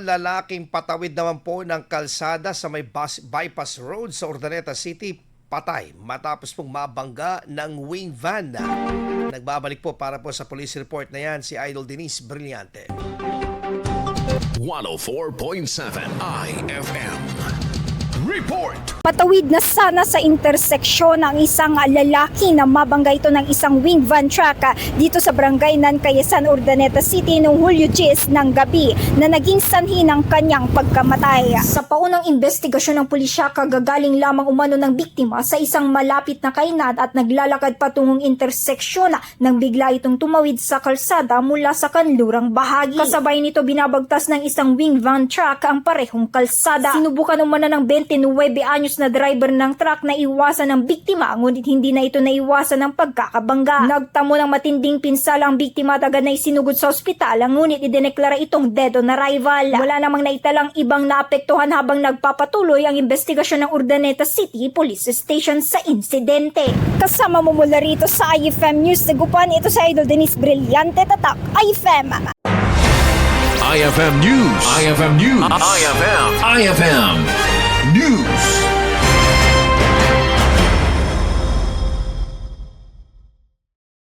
Lalaking patawid naman po ng kalsada sa may bypass road sa Urdaneta City, patay matapos pong mabangga ng wing van. Nagbabalik po para po sa police report na yan si Idol Denise Brillante. 104.7 IFM Report! Patawid na sana sa interseksyon ang isang lalaki na mabangga ito ng isang wing van truck dito sa barangay Nancayasan, Urdaneta City noong Hulyo 10 ng gabi na naging sanhi ng kanyang pagkamatay. Sa paunang investigasyon ng pulisya, kagagaling lamang umano ng biktima sa isang malapit na kainan at naglalakad patungong interseksyon nang bigla itong tumawid sa kalsada mula sa kanlurang bahagi. Kasabay nito binabagtas ng isang wing van truck ang parehong kalsada. Sinubukan umano ng 29 anyos na driver ng truck na iwasan ng biktima, ngunit hindi na ito naiwasan ng pagkakabangga. Nagtamo ng matinding pinsala ang biktima at agad na isinugod sa ospital, ngunit idineklara itong dead on arrival. Wala namang naitalang ibang naapektuhan habang nagpapatuloy ang investigasyon ng Urdaneta City Police Station sa insidente. Kasama mo mula rito sa IFM News Dagupan, ito sa Idol Denise Brillante, tatak IFM. IFM News. IFM News. IFM.